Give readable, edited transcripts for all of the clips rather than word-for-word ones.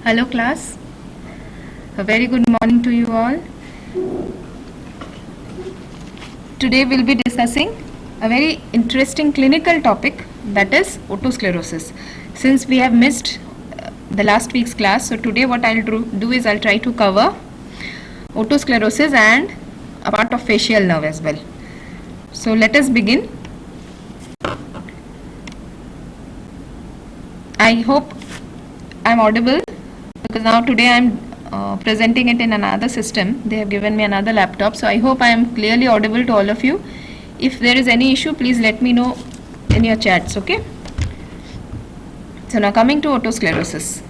Hello class, a very good morning to you all. Today we'll be discussing a very interesting clinical topic, that is otosclerosis. Since we have missed the last week's class, so today what I'll do is I'll try to cover otosclerosis and a part of facial nerve as well. So let us begin. I hope I'm audible, because now today I'm presenting it in another system. They have given me another laptop, so I hope I am clearly audible to all of you. If there is any issue, please let me know in your chats, okay? So now coming to otosclerosis.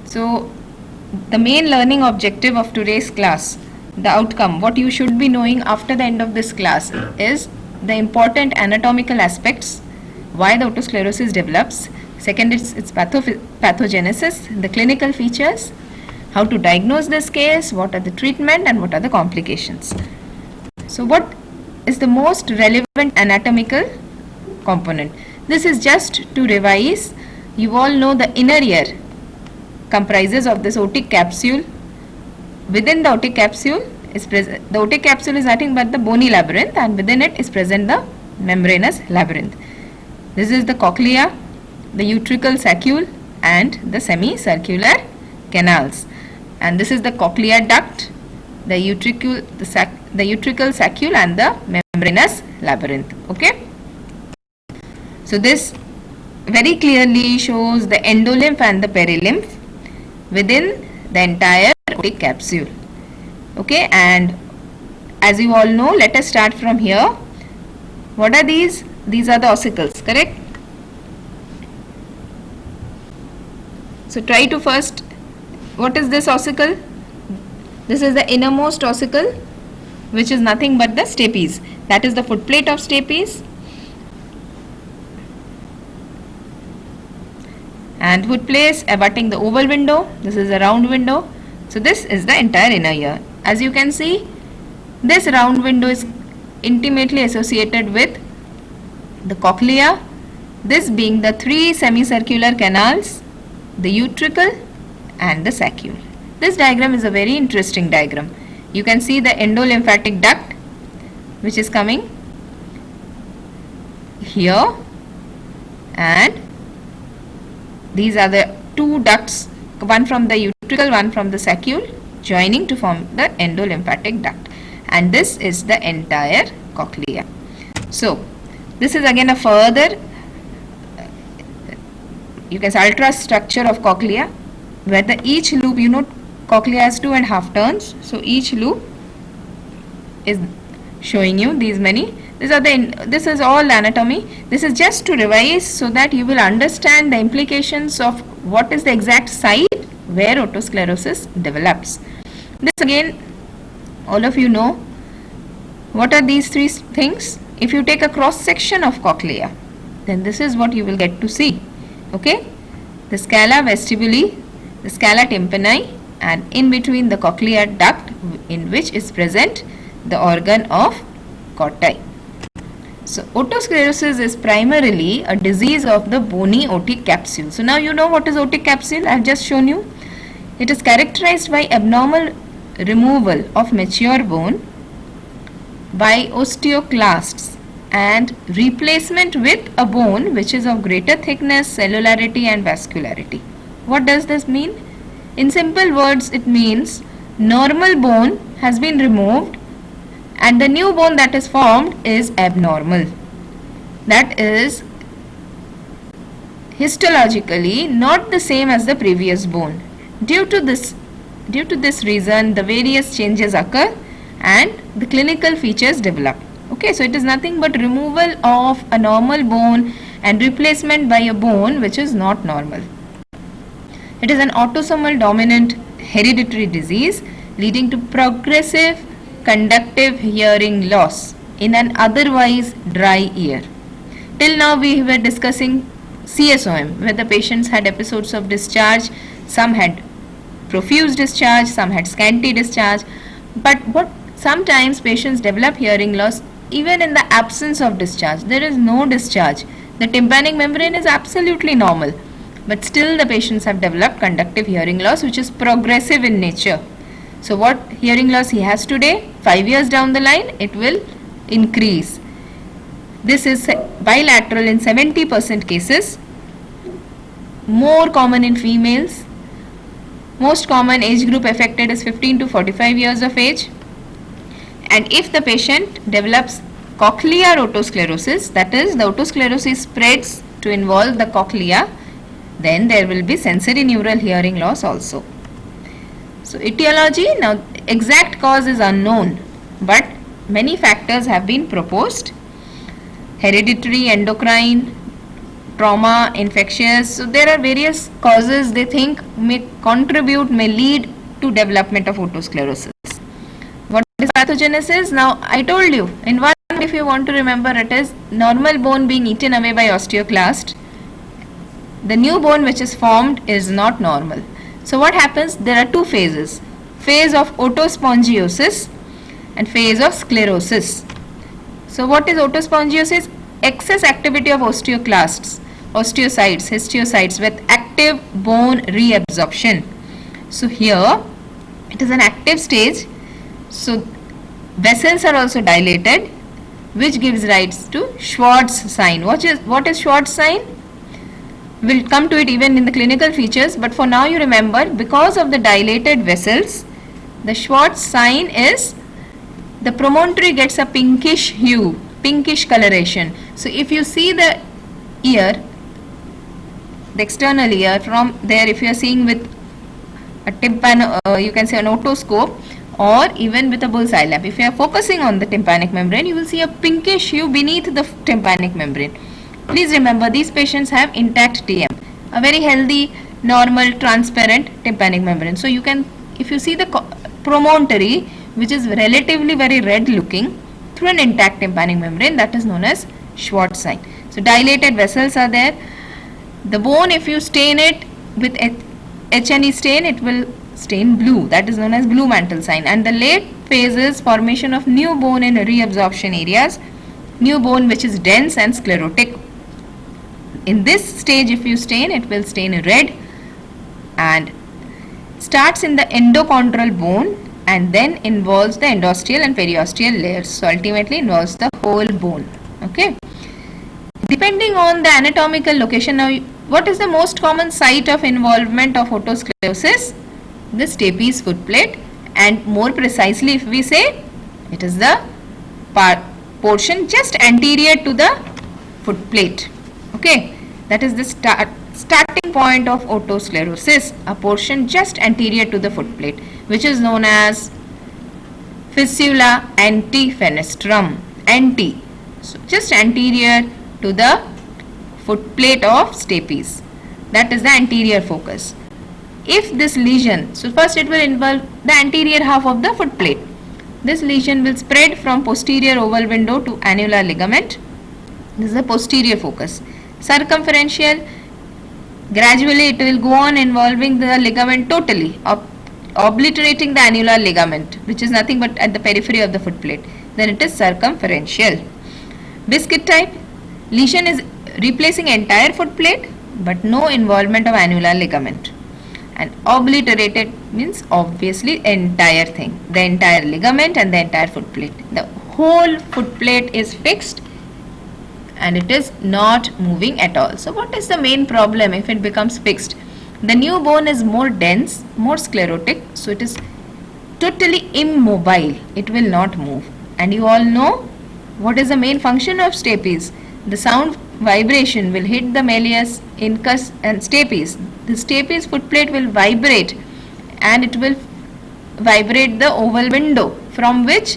So the main learning objective of today's class, the outcome, what you should be knowing after the end of this class is the important anatomical aspects, why the otosclerosis develops. Second is its pathogenesis, the clinical features, how to diagnose this case, what are the treatment and what are the complications. So what is the most relevant anatomical component? This is just to revise. You all know the inner ear comprises of this otic capsule. Within the otic capsule is present, the otic capsule is nothing but the bony labyrinth, and within it is present the membranous labyrinth. This is the cochlea, the utricle saccule and the semicircular canals, and this is the cochlear duct, the utricle saccule and the membranous labyrinth. Okay, so this very clearly shows the endolymph and the perilymph within the entire otic capsule. Okay, and as you all know, let us start from here. What are these? These are the ossicles, correct? So try to first, what is this ossicle? This is the innermost ossicle, which is nothing but the stapes. That is the footplate of stapes. And footplate abutting the oval window. This is a round window. So this is the entire inner ear. As you can see, this round window is intimately associated with the cochlea, this being the three semicircular canals, the utricle and the saccule. This diagram is a very interesting diagram. You can see the endolymphatic duct, which is coming here, and these are the two ducts, one from the utricle, one from the saccule, joining to form the endolymphatic duct, and this is the entire cochlea. So this is again a further, you can say, ultra structure of cochlea, where the each loop, you know, cochlea has 2.5 turns, so each loop is showing you these many. This is all anatomy. This is just to revise so that you will understand the implications of what is the exact site where otosclerosis develops. This again, all of you know. What are these three things? If you take a cross section of cochlea, then this is what you will get to see. Okay, the scala vestibuli, the scala tympani, and in between the cochlear duct, in which is present the organ of Corti. So otosclerosis is primarily a disease of the bony otic capsule. So now you know what is otic capsule. I have just shown you. It is characterized by abnormal removal of mature bone by osteoclasts and replacement with a bone which is of greater thickness, cellularity and vascularity. What does this mean? In simple words, it means normal bone has been removed and the new bone that is formed is abnormal. That is histologically not the same as the previous bone. Due to this reason, the various changes occur and the clinical features develop. Okay, so it is nothing but removal of a normal bone and replacement by a bone which is not normal. It is an autosomal dominant hereditary disease leading to progressive conductive hearing loss in an otherwise dry ear. Till now we were discussing CSOM, where the patients had episodes of discharge. Some had profuse discharge, some had scanty discharge, but sometimes patients develop hearing loss even in the absence of discharge. There is no discharge. The tympanic membrane is absolutely normal. but still the patients have developed conductive hearing loss, which is progressive in nature. So what hearing loss he has today, 5 years down the line, it will increase. This is bilateral in 70% cases, more common in females. Most common age group affected is 15 to 45 years of age. And if the patient develops cochlear otosclerosis, that is the otosclerosis spreads to involve the cochlea, then there will be sensory neural hearing loss also. So etiology, now exact cause is unknown, but many factors have been proposed. Hereditary, endocrine, trauma, infectious. So there are various causes they think may contribute, may lead to development of otosclerosis. What is pathogenesis? Now I told you, in one, if you want to remember, it is normal bone being eaten away by osteoclast. The new bone which is formed is not normal. So what happens? There are two phases. Phase of otospongiosis and phase of sclerosis. So what is otospongiosis? Excess activity of osteoclasts, osteocytes, histiocytes with active bone reabsorption. So here it is an active stage. So vessels are also dilated, which gives rise to Schwartz sign. What is Schwartz sign? We'll come to it even in the clinical features, but for now you remember, because of the dilated vessels, the Schwartz sign is the promontory gets a pinkish hue, pinkish coloration. So if you see the ear, the external ear, from there if you are seeing with a you can say an otoscope, or even with a bullseye lamp, if you are focusing on the tympanic membrane, you will see a pinkish hue beneath the tympanic membrane. Please remember, these patients have intact TM, a very healthy, normal, transparent tympanic membrane. So you can, if you see the promontory, which is relatively very red looking, through an intact tympanic membrane, that is known as Schwartz sign. So dilated vessels are there. The bone, if you stain it with H&E stain, it will stain blue. That is known as blue mantle sign. And the late phases, formation of new bone in reabsorption areas, new bone which is dense and sclerotic. In this stage, if you stain, it will stain red and starts in the endochondral bone and then involves the endosteal and periosteal layers. So ultimately involves the whole bone. Okay. Depending on the anatomical location, now what is the most common site of involvement of otosclerosis? The stapes foot plate, and more precisely if we say, it is the portion just anterior to the foot plate. Okay, that is the starting point of otosclerosis, a portion just anterior to the foot plate, which is known as fistula antifenestrum, anti, so just anterior to the foot plate of stapes. That is the anterior focus. If this lesion, so first it will involve the anterior half of the foot plate. This lesion will spread from posterior oval window to annular ligament. This is the posterior focus. Circumferential, gradually it will go on involving the ligament totally, obliterating the annular ligament, which is nothing but at the periphery of the foot plate. Then it is circumferential. Biscuit type, lesion is replacing entire foot plate but no involvement of annular ligament. And obliterated means obviously entire thing, the entire ligament and the entire foot plate. The whole foot plate is fixed and it is not moving at all. So what is the main problem if it becomes fixed? The new bone is more dense, more sclerotic, so it is totally immobile. It will not move. And you all know what is the main function of stapes. The sound vibration will hit the malleus, incus and stapes. The stapes foot plate will vibrate and it will vibrate the oval window, from which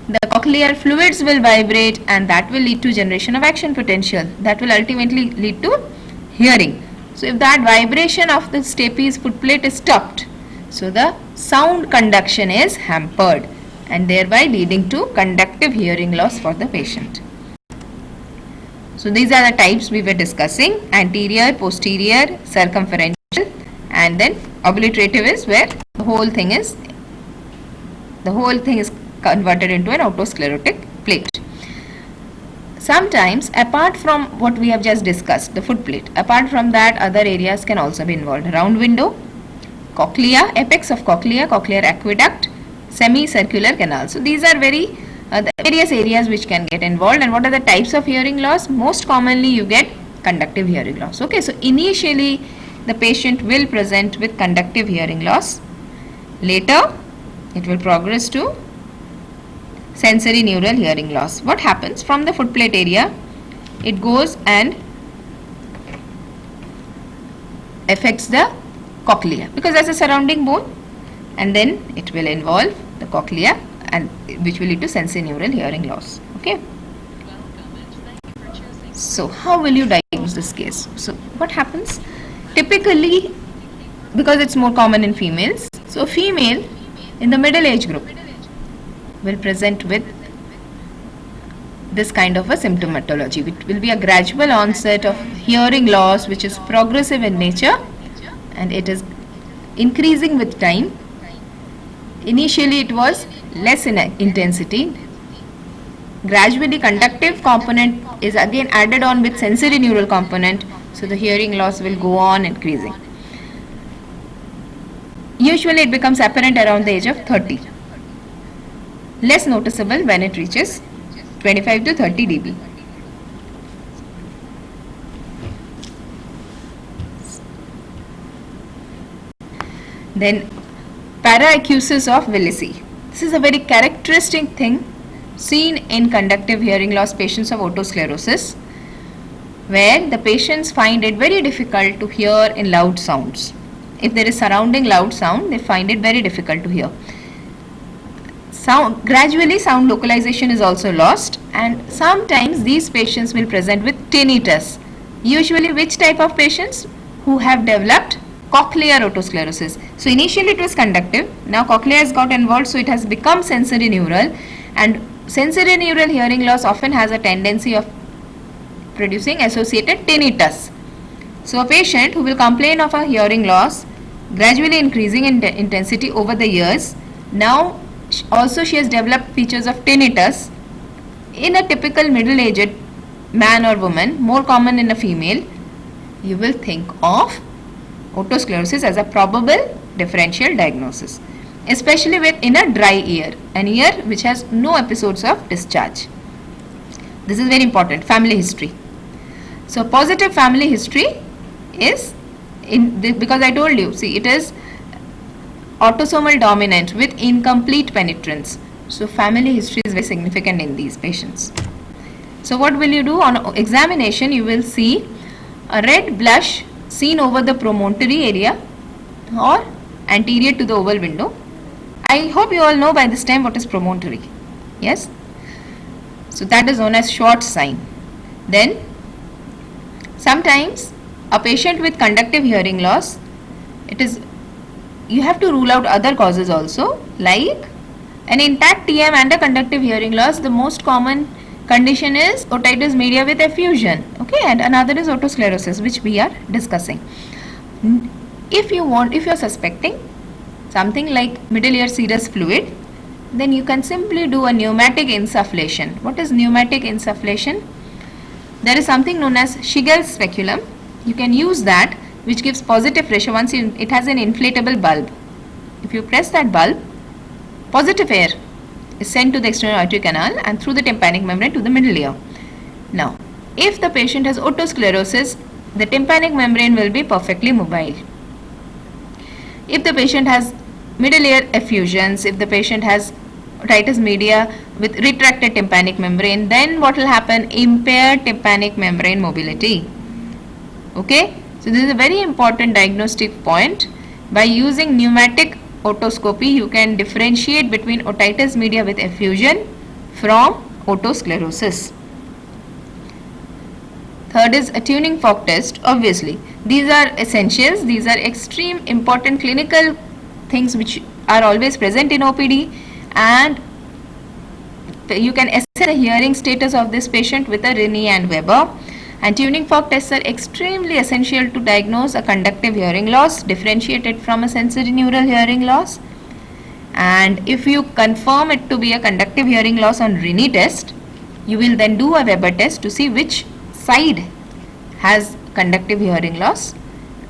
the cochlear fluids will vibrate, and that will lead to generation of action potential. That will ultimately lead to hearing. So if that vibration of the stapes foot plate is stopped, so the sound conduction is hampered and thereby leading to conductive hearing loss for the patient. So these are the types we were discussing: anterior, posterior, circumferential, and then obliterative is where the whole thing is converted into an otosclerotic plate. Sometimes, apart from what we have just discussed, the foot plate, apart from that, other areas can also be involved. Round window, cochlea, apex of cochlea, cochlear aqueduct, semicircular canal. So these are the various areas which can get involved. And what are the types of hearing loss? Most commonly you get conductive hearing loss. Okay, so initially the patient will present with conductive hearing loss. Later it will progress to sensory neural hearing loss. What happens from the foot plate area? It goes and affects the cochlea because that's a surrounding bone, and then it will involve the cochlea, and which will lead to sensory neural hearing loss. Okay. So how will you diagnose this case? So what happens? Typically, because it's more common in females, so female in the middle age group will present with this kind of a symptomatology. It will be a gradual onset of hearing loss which is progressive in nature, and it is increasing with time. Initially it was less in intensity. Gradually conductive component is again added on with sensory neural component, so the hearing loss will go on increasing. Usually it becomes apparent around the age of 30. Less noticeable when it reaches 25 to 30 dB. Then paraacusis of Willis. This is a very characteristic thing seen in conductive hearing loss patients of otosclerosis, where the patients find it very difficult to hear in loud sounds. If there is surrounding loud sound, they find it very difficult to hear. Gradually sound localization is also lost, and sometimes these patients will present with tinnitus. Usually which type of patients? Who have developed cochlear otosclerosis. So initially it was conductive, now cochlea has got involved, so it has become sensory neural, and sensory neural hearing loss often has a tendency of producing associated tinnitus. So a patient who will complain of a hearing loss gradually increasing in intensity over the years, now also she has developed features of tinnitus. In a typical middle-aged man or woman, more common in a female, you will think of otosclerosis as a probable differential diagnosis, especially in a dry ear, an ear which has no episodes of discharge. This is very important. Family history. So positive family history is because I told you, see, it is autosomal dominant with incomplete penetrance. So family history is very significant in these patients. So what will you do? On examination, you will see a red blush seen over the promontory area or anterior to the oval window. I hope you all know by this time what is promontory. Yes? So that is known as Schwartz sign. Then sometimes a patient with conductive hearing loss, you have to rule out other causes also, like an intact TM and a conductive hearing loss. The most common condition is otitis media with effusion, okay, and another is otosclerosis, which we are discussing. If you are suspecting something like middle ear serous fluid, then you can simply do a pneumatic insufflation. What is pneumatic insufflation? There is something known as Shigel's speculum. You can use that, which gives positive pressure. Once it has an inflatable bulb. If you press that bulb, positive air is sent to the external auditory canal and through the tympanic membrane to the middle ear. Now, if the patient has otosclerosis, the tympanic membrane will be perfectly mobile. If the patient has middle ear effusions, if the patient has otitis media with retracted tympanic membrane, then what will happen? Impaired tympanic membrane mobility. Okay, so this is a very important diagnostic point. By using pneumatic otoscopy, you can differentiate between otitis media with effusion from otosclerosis. Third is a tuning fork test. Obviously, these are essentials. These are extreme important clinical things which are always present in OPD, and you can assess the hearing status of this patient with a Rinne and Weber. And tuning fork tests are extremely essential to diagnose a conductive hearing loss differentiated from a sensory neural hearing loss. And if you confirm it to be a conductive hearing loss on Rinne test, You will then do a Weber test to see which side has conductive hearing loss,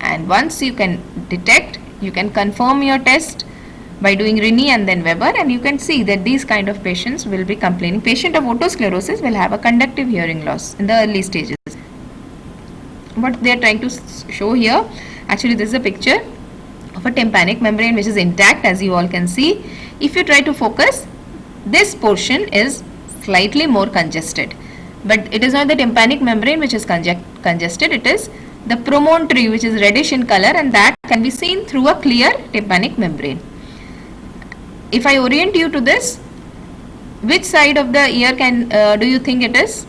and once you can detect, you can confirm your test by doing Rini and then Weber, and you can see that these kind of patients will be complaining. Patient of otosclerosis will have a conductive hearing loss in the early stages. What they are trying to show here, actually this is a picture of a tympanic membrane which is intact, as you all can see. If you try to focus, this portion is slightly more congested, but it is not the tympanic membrane which is congested, it is the promontory which is reddish in color, and that can be seen through a clear tympanic membrane. If I orient you to this, which side of the ear can do you think it is?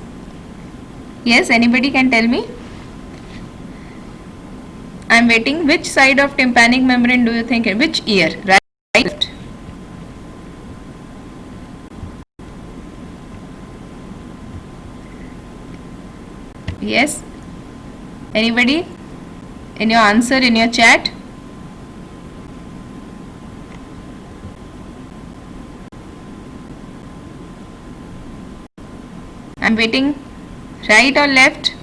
Yes, anybody can tell me? I am waiting. Which side of tympanic membrane do you think? Which ear? Right? Left? Yes? Anybody? In your answer in your chat? I am waiting. Right or left?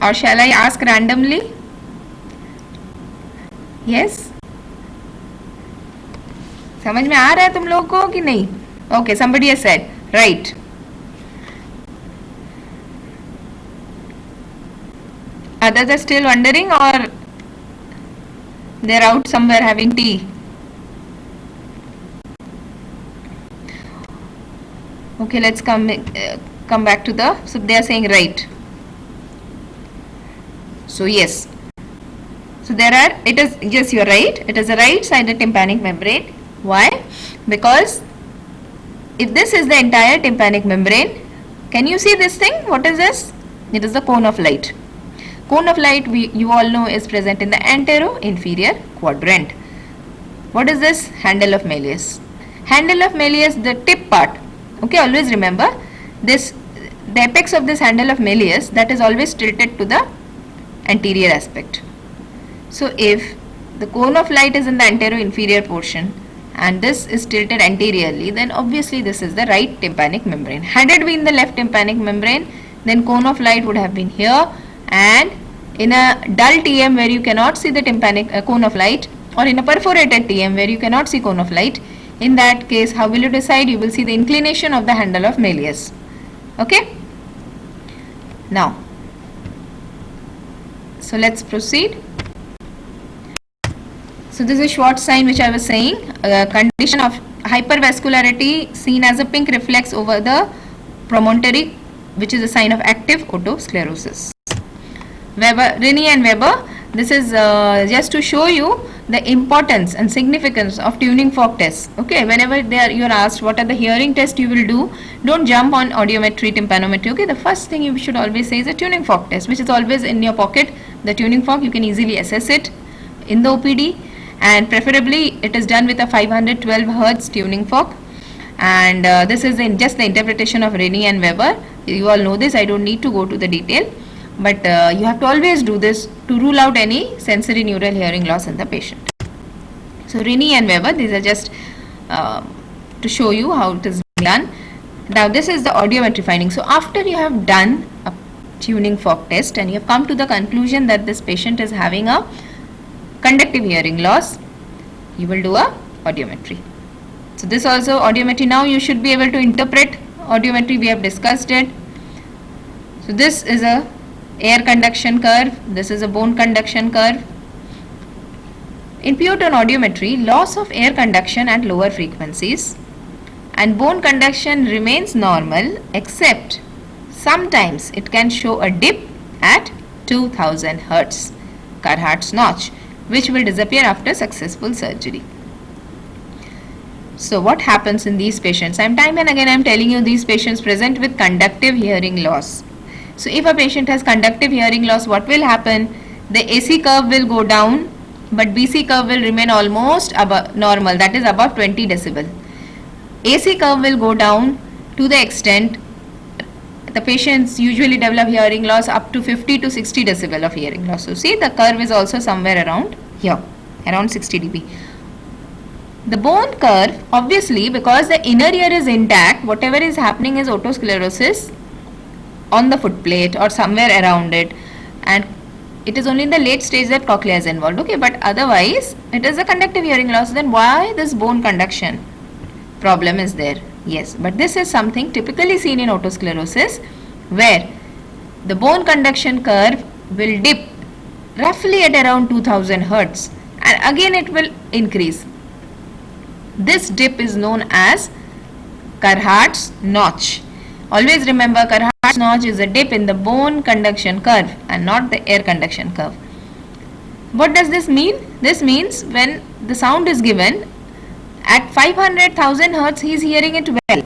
Or shall I ask randomly? Yes? समझ में आ रहा है तुम लोगों को कि नहीं? Okay, somebody has said right. Others are still wondering, or they're out somewhere having tea? Okay, let's come back to the. So they are saying right. So yes. So there are. It is, yes, you are right. It is the right-sided tympanic membrane. Why? Because if this is the entire tympanic membrane, can you see this thing? What is this? It is the cone of light. Cone of light, you all know, is present in the antero-inferior quadrant. What is this? Handle of Malleus. Handle of Malleus, the tip part. Okay, always remember this. The apex of this handle of Malleus, that is always tilted to the anterior aspect. So if the cone of light is in the antero-inferior portion and this is tilted anteriorly, then obviously this is the right tympanic membrane. Had it been the left tympanic membrane, then cone of light would have been here, and in a dull TM where you cannot see the tympanic cone of light, or in a perforated TM where you cannot see cone of light, in that case how will you decide? You will see the inclination of the handle of Malleus. Okay. Now, so let's proceed. So this is Schwartz sign which I was saying, a condition of hypervascularity seen as a pink reflex over the promontory, which is a sign of active otosclerosis. Weber, Rini and Weber, this is just to show you the importance and significance of tuning fork tests. Okay, whenever you are asked what are the hearing tests you will do, don't jump on audiometry, tympanometry. Okay, the first thing you should always say is a tuning fork test, which is always in your pocket. The tuning fork, you can easily assess it in the OPD, and preferably it is done with a 512 Hz tuning fork. And this is just the interpretation of Rini and Weber. You all know this, I don't need to go to the detail, but you have to always do this to rule out any sensory neural hearing loss in the patient. So Rini and Weber, these are just to show you how it is done. Now this is the audiometry finding. So after you have done a tuning fork test and you have come to the conclusion that this patient is having a conductive hearing loss, you will do a audiometry. So this also audiometry, now you should be able to interpret audiometry, we have discussed it. So this is a air conduction curve, this is a bone conduction curve. In pure tone audiometry, loss of air conduction at lower frequencies and bone conduction remains normal, except sometimes it can show a dip at 2000 Hz, Carhart's notch, which will disappear after successful surgery. So what happens in these patients? Time and again I am telling you, these patients present with conductive hearing loss. So if a patient has conductive hearing loss, what will happen? The AC curve will go down, but BC curve will remain almost above normal, that is above 20 decibel. AC curve will go down to the extent the patients usually develop hearing loss up to 50 to 60 decibel of hearing loss. So see, the curve is also somewhere around here, around 60 dB. The bone curve, obviously, because the inner ear is intact, whatever is happening is otosclerosis on the foot plate or somewhere around it, and it is only in the late stage that cochlea is involved. Okay, but otherwise it is a conductive hearing loss. Then why this bone conduction problem is there? Yes, but this is something typically seen in otosclerosis, where the bone conduction curve will dip roughly at around 2000 hertz, and again it will increase. This dip is known as Carhart's notch. Always remember, Carhart's notch is a dip in the bone conduction curve and not the air conduction curve. What does this mean? This means when the sound is given at 500,000 hertz, he is hearing it well,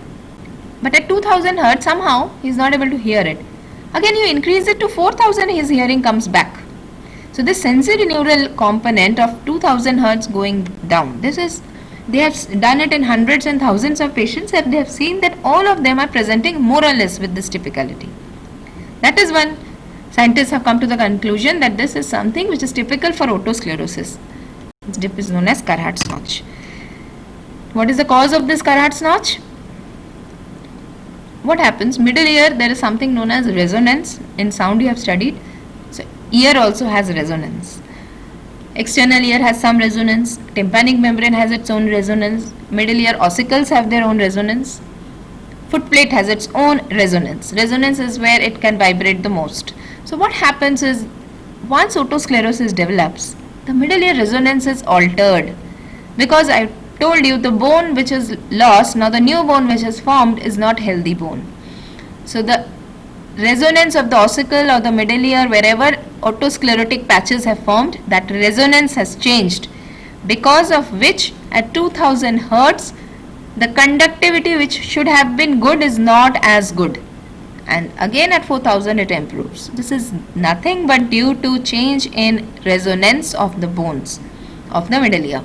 but at 2000 hertz somehow he is not able to hear it. Again you increase it to 4000, his hearing comes back. So this sensory neural component of 2000 hertz going down, they have done it in hundreds and thousands of patients, and they have seen that all of them are presenting more or less with this typicality. That is when scientists have come to the conclusion that this is something which is typical for otosclerosis. This dip is known as Carhart's notch. What is the cause of this Carhart's notch? What happens? Middle ear, there is something known as resonance. In sound you have studied. So ear also has resonance. External ear has some resonance, tympanic membrane has its own resonance, middle ear ossicles have their own resonance, foot plate has its own resonance. Resonance is where it can vibrate the most. So what happens is, once otosclerosis develops, the middle ear resonance is altered, because I told you the bone which is lost, now the new bone which is formed is not healthy bone. So the resonance of the ossicle or the middle ear, wherever otosclerotic patches have formed, that resonance has changed, because of which at 2000 hertz the conductivity which should have been good is not as good, and again at 4000 it improves. This is nothing but due to change in resonance of the bones of the middle ear.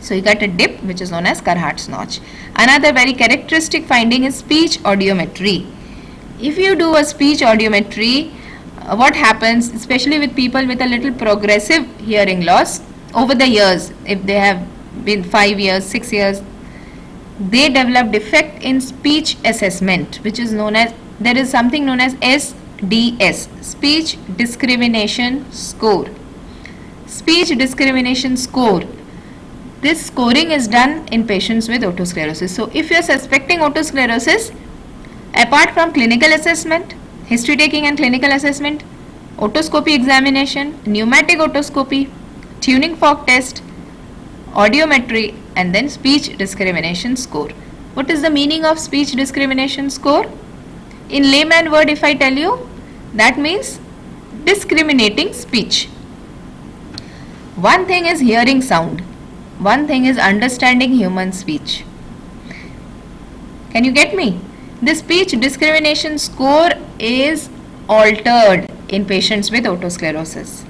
So you got a dip which is known as Carhart's notch. Another very characteristic finding is speech audiometry. If you do a speech audiometry, what happens, especially with people with a little progressive hearing loss over the years, if they have been 5 years, 6 years, they develop defect in speech assessment, which is known as, there is something known as SDS, speech discrimination score. Speech discrimination score. This scoring is done in patients with otosclerosis. So if you are suspecting otosclerosis, apart from clinical assessment, history taking and clinical assessment, otoscopy examination, pneumatic otoscopy, tuning fork test, audiometry, and then speech discrimination score. What is the meaning of speech discrimination score? In layman word, if I tell you, that means discriminating speech. One thing is hearing sound, one thing is understanding human speech. Can you get me? The speech discrimination score is altered in patients with otosclerosis.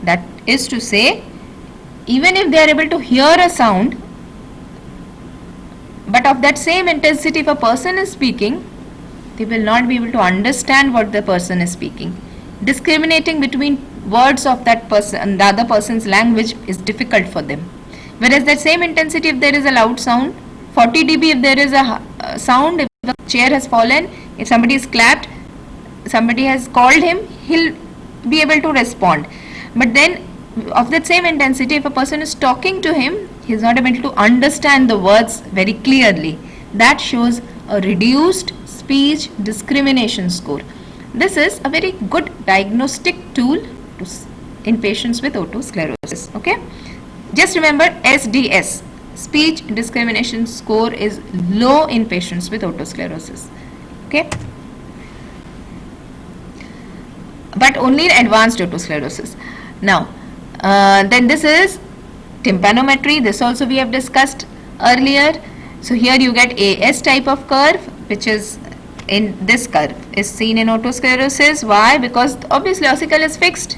That is to say, even if they are able to hear a sound, but of that same intensity, if a person is speaking, they will not be able to understand what the person is speaking. Discriminating between words of that person and the other person's language is difficult for them. Whereas that same intensity, if there is a loud sound, 40 dB if there is a sound, if the chair has fallen, if somebody is clapped, somebody has called him, he'll be able to respond. But then of that same intensity, if a person is talking to him, he is not able to understand the words very clearly. That shows a reduced speech discrimination score. This is a very good diagnostic tool in patients with otosclerosis. Okay, just remember SDS, speech discrimination score, is low in patients with otosclerosis. Okay, but only in advanced otosclerosis. Now then this is tympanometry. This also we have discussed earlier. So here you get AS type of curve, which is in this curve is seen in otosclerosis. Why? Because obviously ossicle is fixed,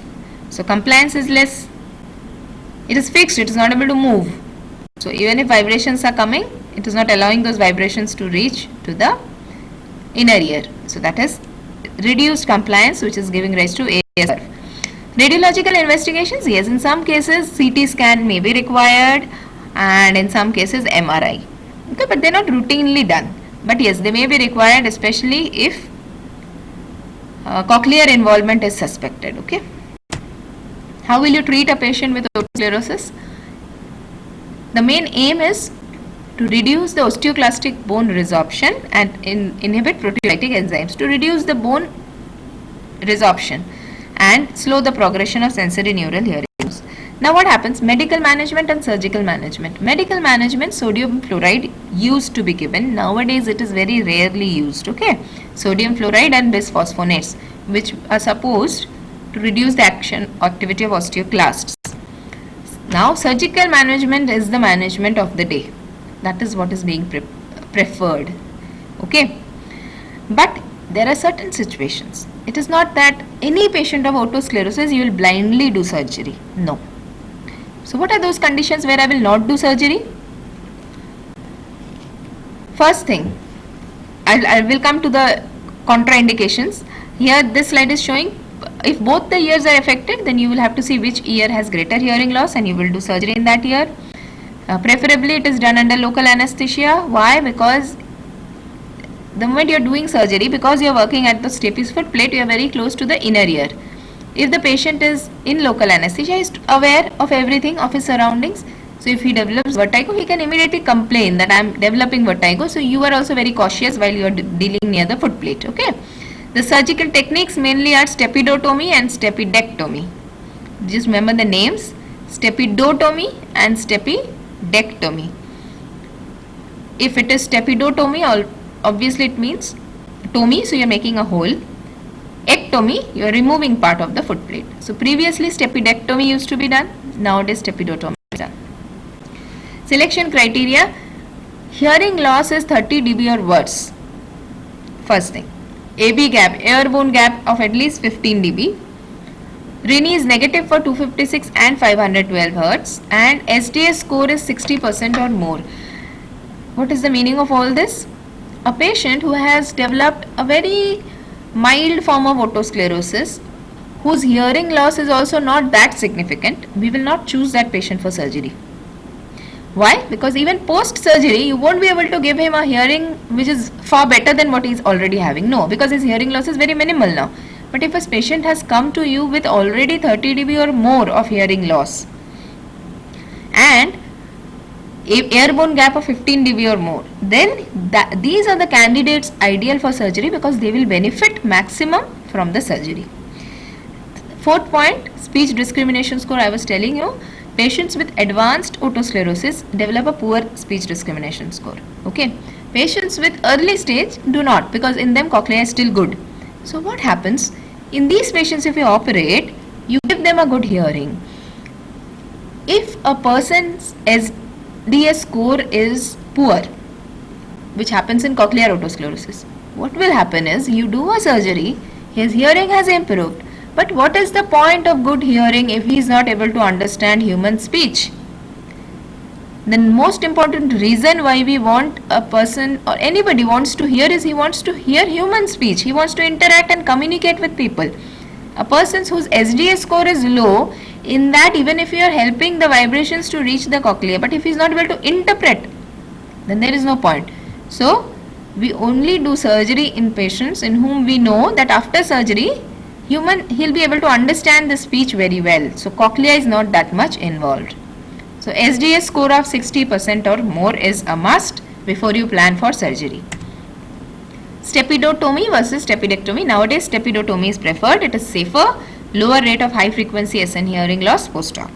so compliance is less. It is fixed, it is not able to move. So even if vibrations are coming, it is not allowing those vibrations to reach to the inner ear. So that is reduced compliance, which is giving rise to AS curve. Radiological investigations, yes, in some cases CT scan may be required, and in some cases MRI. Okay, but they're not routinely done. But yes, they may be required, especially if cochlear involvement is suspected. Okay. How will you treat a patient with otosclerosis? The main aim is to reduce the osteoclastic bone resorption and inhibit proteolytic enzymes to reduce the bone resorption and slow the progression of sensory neural hearing loss. Now what happens? Medical management and surgical management. Medical management, sodium fluoride used to be given. Nowadays it is very rarely used. Okay, sodium fluoride and bisphosphonates, which are supposed to reduce the activity of osteoclasts. Now surgical management is the management of the day. That is what is being preferred. Okay, but there are certain situations. It is not that any patient of otosclerosis you will blindly do surgery. No. So what are those conditions where I will not do surgery? First thing, I will come to the contraindications. Here this slide is showing if both the ears are affected, then you will have to see which ear has greater hearing loss and you will do surgery in that ear. Preferably it is done under local anesthesia. Why? Because the moment you are doing surgery, because you are working at the stapes foot plate, you are very close to the inner ear. If the patient is in local anesthesia, he is aware of everything, of his surroundings. So if he develops vertigo, he can immediately complain that I am developing vertigo. So you are also very cautious while you are dealing near the foot plate. Okay. The surgical techniques mainly are stepidotomy and stepidectomy. Just remember the names: stepidotomy and stepidectomy. If it is stepidotomy, obviously it means tomy, so you are making a hole. Ectomy, you are removing part of the foot plate. So previously stepidectomy used to be done. Nowadays stepidotomy is done. Selection criteria: hearing loss is 30 dB or worse. First thing. AB gap, ear bone gap of at least 15 dB. Rini is negative for 256 and 512 Hz, and SDS score is 60% or more. What is the meaning of all this? A patient who has developed a very mild form of otosclerosis, whose hearing loss is also not that significant, we will not choose that patient for surgery. Why? Because even post surgery you won't be able to give him a hearing which is far better than what he is already having. No, because his hearing loss is very minimal now. But if a patient has come to you with already 30 dB or more of hearing loss and ear bone gap of 15 dB or more, then these are the candidates ideal for surgery because they will benefit maximum from the surgery. Fourth point, speech discrimination score. I was telling you, patients with advanced otosclerosis develop a poor speech discrimination score. Okay, patients with early stage do not, because in them cochlea is still good. So what happens in these patients? If you operate, you give them a good hearing. If a person's SDS score is poor, which happens in cochlear otosclerosis, what will happen is you do a surgery, his hearing has improved. But what is the point of good hearing if he is not able to understand human speech? The most important reason why we want a person or anybody wants to hear is he wants to hear human speech. He wants to interact and communicate with people. A person whose SDS score is low, in that even if you are helping the vibrations to reach the cochlea, but if he is not able to interpret, then there is no point. So we only do surgery in patients in whom we know that after surgery he'll be able to understand the speech very well. So cochlea is not that much involved. So SDS score of 60% or more is a must before you plan for surgery. Stepidotomy versus stepidectomy. Nowadays stepidotomy is preferred. It is safer, lower rate of high frequency SN hearing loss post-op.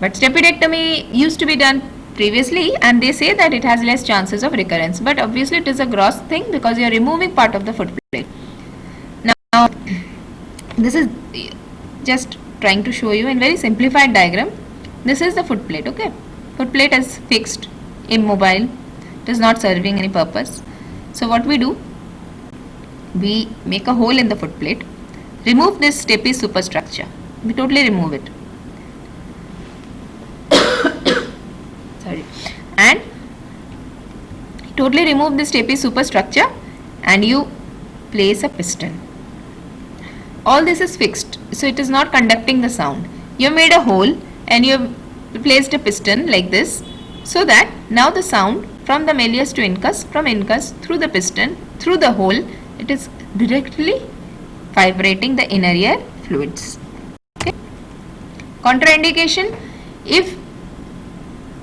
But stepidectomy used to be done previously and they say that it has less chances of recurrence. But obviously it is a gross thing because you are removing part of the foot plate. Now this is just trying to show you in very simplified diagram. This is the foot plate. Okay, foot plate is fixed, immobile, it is not serving any purpose. So what we do, we make a hole in the foot plate, remove this stapes superstructure, we totally remove it. Sorry, and totally remove the stapes superstructure and you place a piston. All this is fixed, so it is not conducting the sound. You have made a hole and you have we placed a piston like this, so that now the sound from the malleus to incus, from incus through the piston, through the hole, it is directly vibrating the inner ear fluids. Okay. Contraindication: if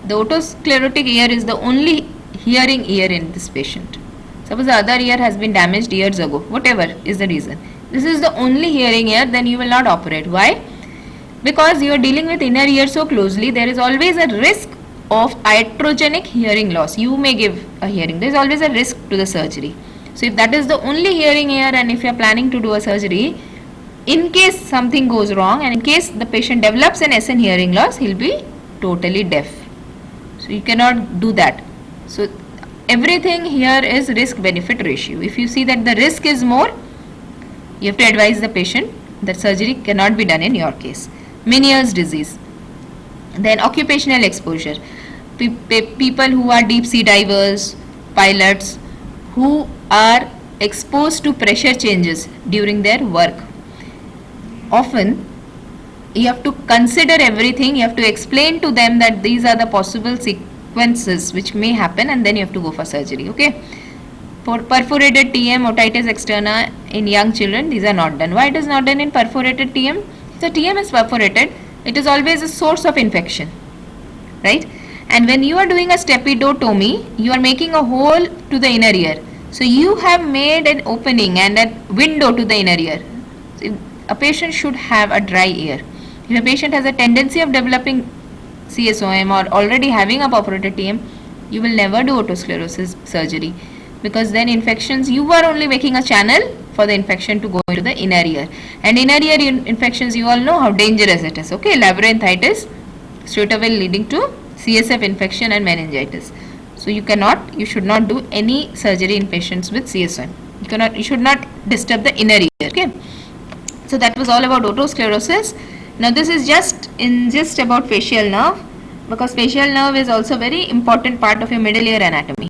the otosclerotic ear is the only hearing ear in this patient. Suppose the other ear has been damaged years ago, whatever is the reason. This is the only hearing ear, then you will not operate. Why? Because you are dealing with inner ear so closely, there is always a risk of iatrogenic hearing loss. You may give a hearing. There is always a risk to the surgery. So if that is the only hearing ear, and if you are planning to do a surgery, in case something goes wrong and in case the patient develops an SN hearing loss, he will be totally deaf. So you cannot do that. So everything here is risk benefit ratio. If you see that the risk is more, you have to advise the patient that surgery cannot be done in your case. Meniere's disease. Then occupational exposure. People who are deep sea divers, pilots, who are exposed to pressure changes during their work. Often you have to consider everything, you have to explain to them that these are the possible sequences which may happen, and then you have to go for surgery. Okay. For perforated TM, otitis externa in young children, these are not done. Why it is not done in perforated TM? If the TM is perforated, it is always a source of infection, right? And when you are doing a stepidotomy, you are making a hole to the inner ear. So you have made an opening and a window to the inner ear. So a patient should have a dry ear. If a patient has a tendency of developing CSOM or already having a perforated TM, you will never do otosclerosis surgery, because then infections, you are only making a channel for the infection to go into the inner ear. And inner ear infections, you all know how dangerous it is. Okay, labyrinthitis straight away leading to CSF infection and meningitis. So you should not do any surgery in patients with CSOM. You should not disturb the inner ear. Okay. So that was all about otosclerosis. Now this is just about facial nerve, because facial nerve is also very important part of your middle ear anatomy.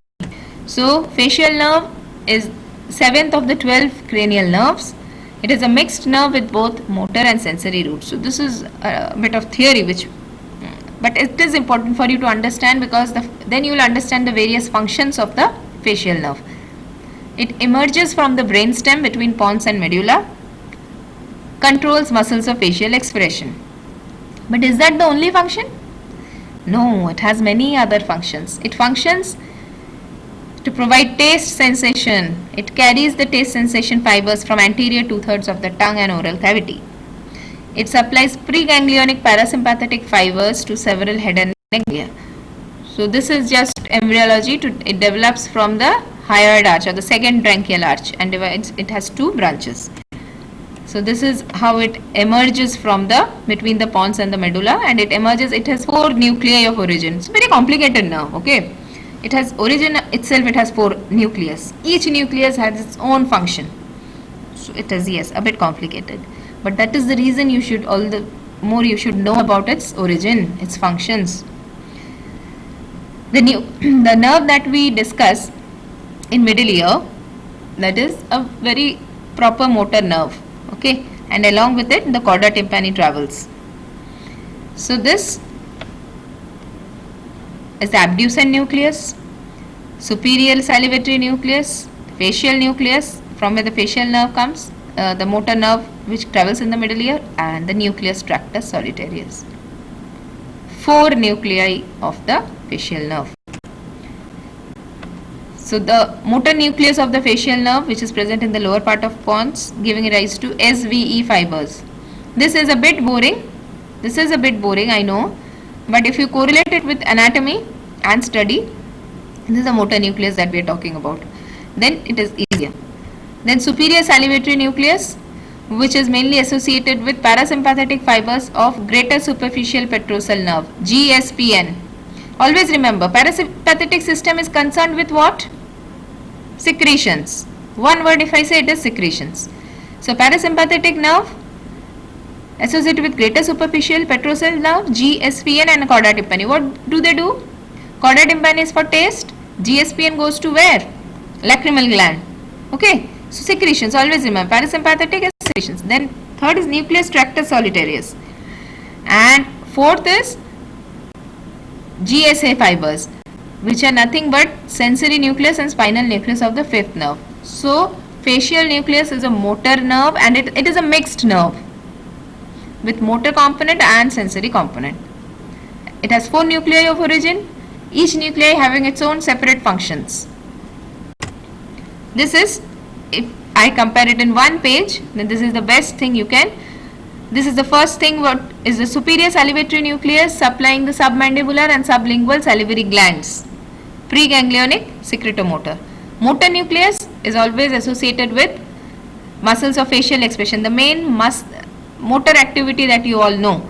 So facial nerve is 7th of the 12 cranial nerves. It is a mixed nerve with both motor and sensory roots. So this is a bit of theory, but it is important for you to understand, because then you will understand the various functions of the facial nerve. It emerges from the brainstem between pons and medulla, controls muscles of facial expression. But is that the only function? No, it has many other functions. It functions to provide taste sensation. It carries the taste sensation fibers from anterior 2/3 of the tongue and oral cavity. It supplies preganglionic parasympathetic fibers to several head and neck ganglia. So this is just embryology. It develops from the hyoid arch or the second branchial arch and divides. It has two branches. So this is how it emerges from between the pons and the medulla, and it has 4 nuclei of origin. It's very complicated now. Okay. It has origin itself, it has 4 nucleus. Each nucleus has its own function. So it is, yes, a bit complicated. But that is the reason you should know about its origin, its functions. The nerve that we discuss in middle ear, that is a very proper motor nerve. Okay, and along with it the chorda tympani travels. So this is the abducent nucleus, superior salivatory nucleus, facial nucleus from where the facial nerve comes, the motor nerve which travels in the middle ear, and the nucleus tractus solitarius. 4 nuclei of the facial nerve. So the motor nucleus of the facial nerve, which is present in the lower part of pons, giving rise to SVE fibers. This is a bit boring. I know, but if you correlate it with anatomy and study, this is the motor nucleus that we are talking about, then it is easier. Then superior salivatory nucleus, which is mainly associated with parasympathetic fibers of greater superficial petrosal nerve, GSPN. Always remember, parasympathetic system is concerned with what? Secretions. One word if I say, it is secretions. So parasympathetic nerve associated with greater superficial petrosal nerve, GSPN, and chorda tympani. What do they do? Chorda tympani is for taste. GSPN goes to where? Lacrimal gland. Okay. So secretions. Always remember, parasympathetic is secretions. Then third is nucleus tractus solitarius. And fourth is GSA fibers, which are nothing but sensory nucleus and spinal nucleus of the fifth nerve. So facial nucleus is a motor nerve, and it is a mixed nerve with motor component and sensory component. It has 4 nuclei of origin, each nuclei having its own separate functions. This is, if I compare it in one page, then this is the best thing you can. This is the first thing, what is the superior salivatory nucleus supplying the submandibular and sublingual salivary glands. Preganglionic secretomotor. Motor nucleus is always associated with muscles of facial expression, the main motor activity that you all know.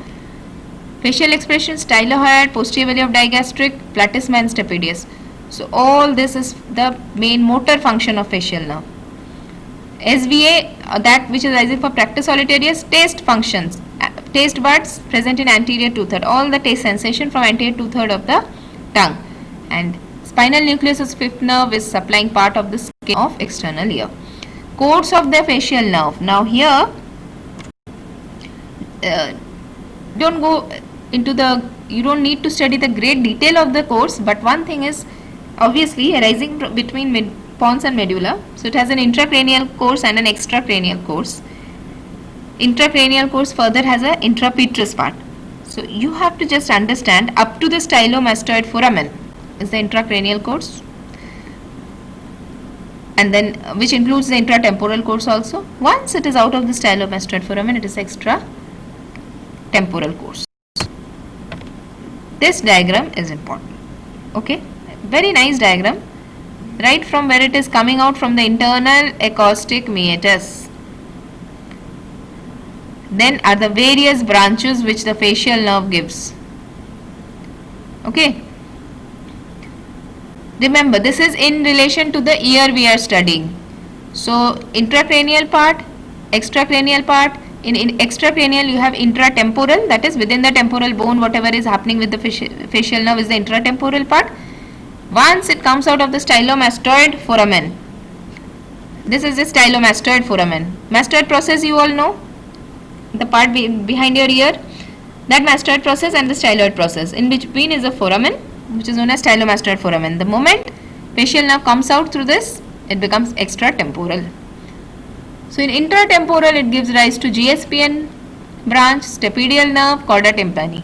Facial expression, stylohyoid, posterior valley of digastric, platysma and stapedius. So all this is the main motor function of facial nerve. SVA, that which is rising for Practus solitarius, taste functions. Taste buds present in anterior two-third, all the taste sensation from anterior two-third of the tongue. And spinal nucleus of fifth nerve is supplying part of the skin of external ear. Codes of the facial nerve. Now here, don't go into the, you don't need to study the great detail of the codes, but one thing is obviously arising between pons and medulla. So it has an intracranial course and an extracranial course. Intracranial course further has an intrapetrous part. So you have to just understand up to the stylomastoid foramen is the intracranial course, and then which includes the intratemporal course also. Once it is out of the stylomastoid foramen, it is extratemporal course. This diagram is important. Okay, very nice diagram. Right from where it is coming out from the internal acoustic meatus. Then are the various branches which the facial nerve gives. Okay. Remember, this is in relation to the ear we are studying. So intracranial part, extracranial part. In extracranial you have intratemporal, that is within the temporal bone, whatever is happening with the facial nerve is the intratemporal part. Once it comes out of the stylomastoid foramen, this is the stylomastoid foramen. Mastoid process you all know, the part behind your ear, that mastoid process and the styloid process. In between is the foramen, which is known as stylomastoid foramen. The moment facial nerve comes out through this, it becomes extratemporal. So in intratemporal it gives rise to GSPN branch, stapedial nerve, chorda tympani.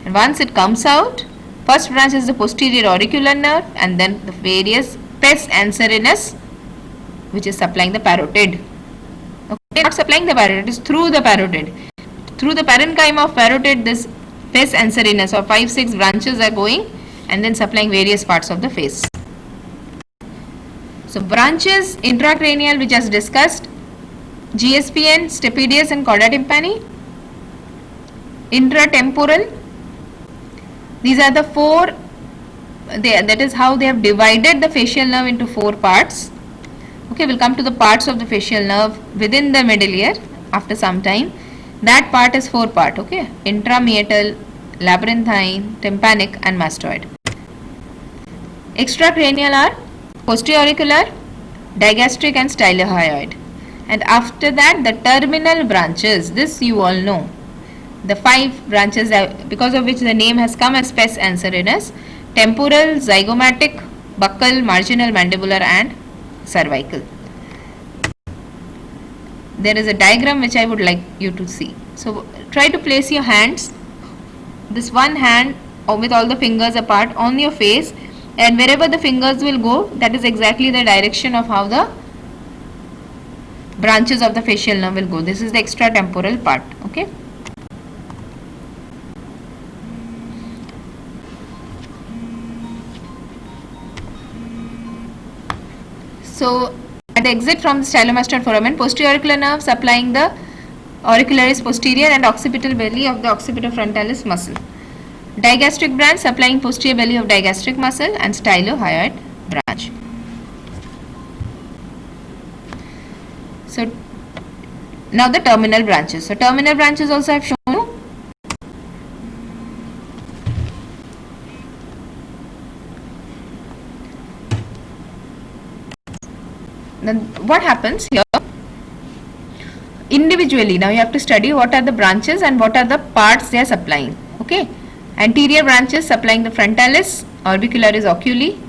And once it comes out, first branch is the posterior auricular nerve, and then the various pes anserinus, which is supplying the parotid. Okay, not supplying the parotid, it is through the parotid. Through the parenchyma of parotid, this pes anserinus or 5-6 branches are going and then supplying various parts of the face. So branches, intracranial, we just discussed, GSPN, stapedius and chorda tympani. Intratemporal, these are the 4, that is how they have divided the facial nerve into 4 parts. Okay, we'll come to the parts of the facial nerve within the middle ear after some time. That part is 4 part, okay, intrameatal, labyrinthine, tympanic and mastoid. Extracranial are posterior auricular, digastric and stylohyoid. And after that the terminal branches, this you all know. The 5 branches because of which the name has come as pes anserinus: temporal, zygomatic, buccal, marginal mandibular and cervical. There is a diagram which I would like you to see. So try to place your hands, this one hand with all the fingers apart on your face, and wherever the fingers will go, that is exactly the direction of how the branches of the facial nerve will go. This is the extratemporal part. Okay. So at the exit from the stylomastoid foramen, posterior auricular nerve supplying the auricularis posterior and occipital belly of the occipitofrontalis muscle. Digastric branch supplying posterior belly of digastric muscle and stylohyoid branch. So now the terminal branches. So terminal branches also I have shown you. Then what happens here? Individually, now you have to study what are the branches and what are the parts they are supplying. Okay. Anterior branches supplying the frontalis, orbicularis oculi,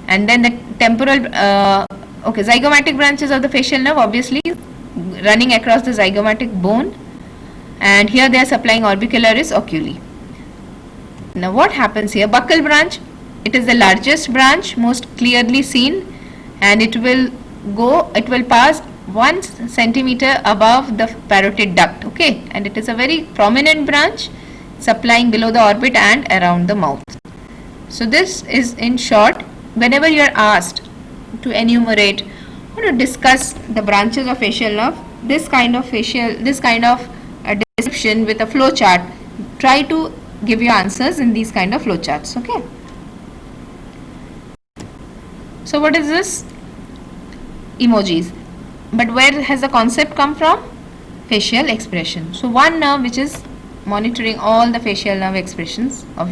and then the temporal, zygomatic branches of the facial nerve obviously running across the zygomatic bone, and here they are supplying orbicularis oculi. Now what happens here? Buccal branch, it is the largest branch, most clearly seen, and it will pass 1 centimeter above the parotid duct, okay, and it is a very prominent branch supplying below the orbit and around the mouth. So this is in short. Whenever you are asked to enumerate or to discuss the branches of facial nerve, this kind of description with a flow chart, try to give you answers in these kind of flow charts, okay. So what is this? Emojis. But where has the concept come from? Facial expression. So one nerve which is monitoring all the facial nerve expressions of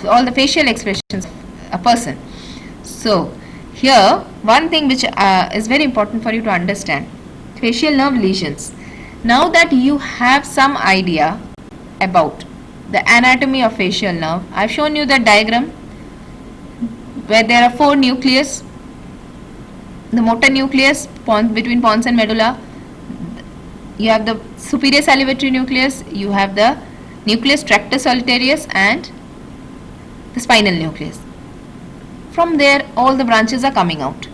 all the facial expressions of a person. So here one thing which is very important for you to understand, facial nerve lesions. Now that you have some idea about the anatomy of facial nerve, I have shown you the diagram where there are 4 nucleus. The motor nucleus between pons and medulla, you have the superior salivatory nucleus, you have the nucleus tractus solitarius and the spinal nucleus. From there all the branches are coming out.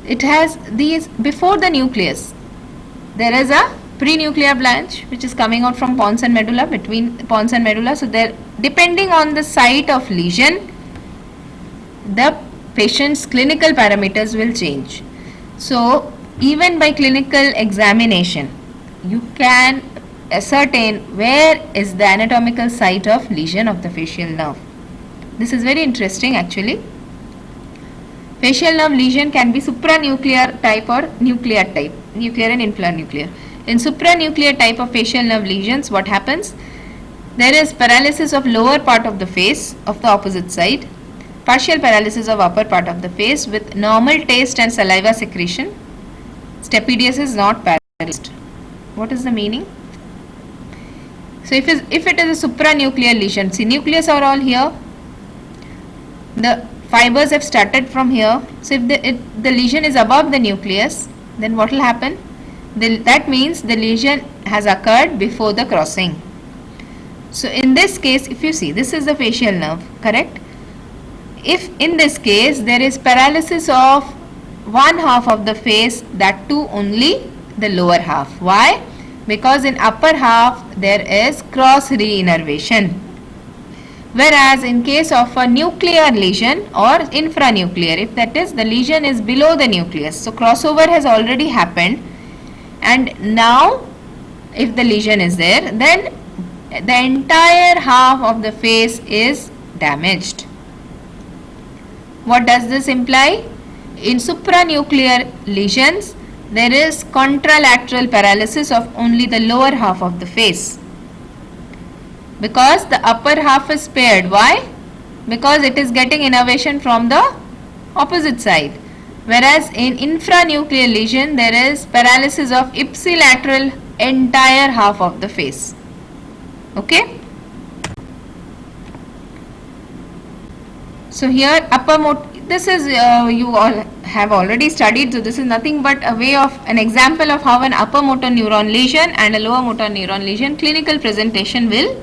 It has these, before the nucleus there is a prenuclear branch which is coming out from pons and medulla, between pons and medulla. So there, depending on the site of lesion, the patient's clinical parameters will change. So even by clinical examination you can ascertain where is the anatomical site of lesion of the facial nerve. This is very interesting actually. Facial nerve lesion can be supranuclear type or nuclear type, nuclear and infranuclear. In supranuclear type of facial nerve lesions, what happens? There is paralysis of lower part of the face of the opposite side, partial paralysis of upper part of the face with normal taste and saliva secretion. Stapedius is not paralyzed. What is the meaning? So if it is a supranuclear lesion, see, nucleus are all here, the fibers have started from here. So if the lesion is above the nucleus, then what will happen? That means the lesion has occurred before the crossing. So in this case, if you see, this is the facial nerve, correct? If in this case there is paralysis of one half of the face, that too only the lower half. Why? Because in upper half there is cross reinnervation. Whereas in case of a nuclear lesion or infranuclear, if that is, the lesion is below the nucleus, so crossover has already happened, and now if the lesion is there, then the entire half of the face is damaged. What does this imply? In supranuclear lesions, there is contralateral paralysis of only the lower half of the face, because the upper half is spared. Why? Because it is getting innervation from the opposite side. Whereas in infranuclear lesion, there is paralysis of ipsilateral entire half of the face. Okay. So here upper motor, this is you all have already studied, so this is nothing but a way of an example of how an upper motor neuron lesion and a lower motor neuron lesion clinical presentation will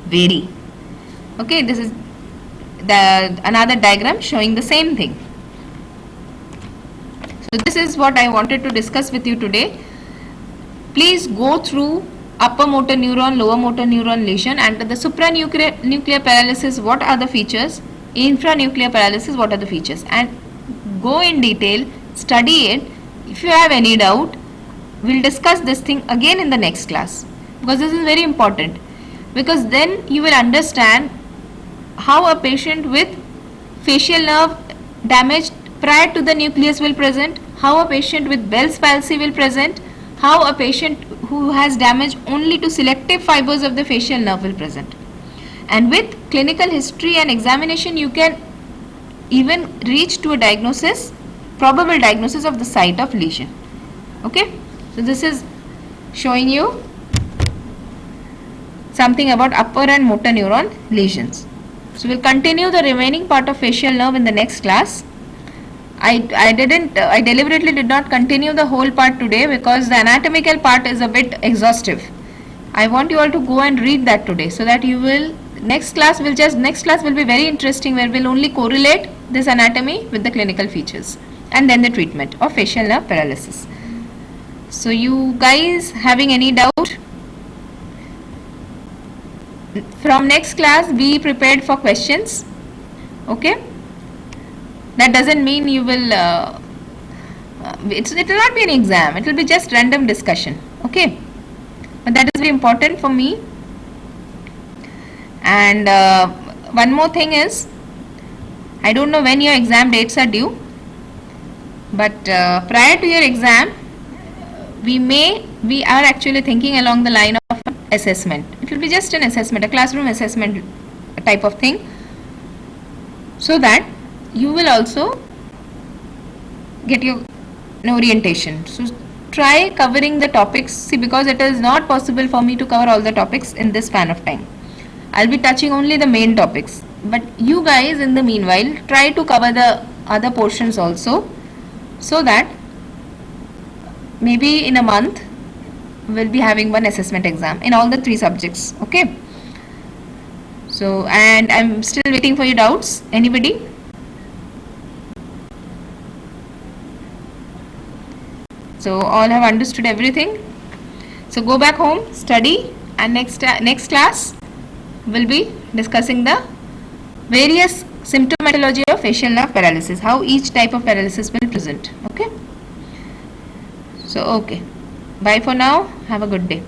vary. Okay, this is another diagram showing the same thing. So this is what I wanted to discuss with you today. Please go through upper motor neuron, lower motor neuron lesion, and the supranuclear paralysis, what are the features, infranuclear paralysis, what are the features, and go in detail, study it. If you have any doubt, we'll discuss this thing again in the next class, because this is very important, because then you will understand how a patient with facial nerve damage prior to the nucleus will present, how a patient with Bell's palsy will present, how a patient who has damage only to selective fibers of the facial nerve will present. And with clinical history and examination, you can even reach to a diagnosis, probable diagnosis of the site of lesion. Okay, so this is showing you something about upper and motor neuron lesions. So we'll continue the remaining part of facial nerve in the next class. I deliberately did not continue the whole part today because the anatomical part is a bit exhaustive. I want you all to go and read that today so that you will, next class will be very interesting, where we'll only correlate this anatomy with the clinical features and then the treatment of facial nerve paralysis. So you guys having any doubt? From next class be prepared for questions. Okay, that doesn't mean you will it will not be an exam, it will be just random discussion. Okay, but that is very important for me. And one more thing is, I don't know when your exam dates are due, but prior to your exam we are actually thinking along the line of assessment. It will be just an assessment, a classroom assessment type of thing, so that you will also get your orientation. So try covering the topics. See, because it is not possible for me to cover all the topics in this span of time, I'll be touching only the main topics, but you guys in the meanwhile try to cover the other portions also, so that maybe in a month we'll be having one assessment exam in all the 3 subjects. Okay, so, and I'm still waiting for your doubts. Anybody? So all have understood everything. So go back home, study, and next class will be discussing the various symptomatology of facial nerve paralysis, how each type of paralysis will present. Okay, so okay, bye for now, have a good day.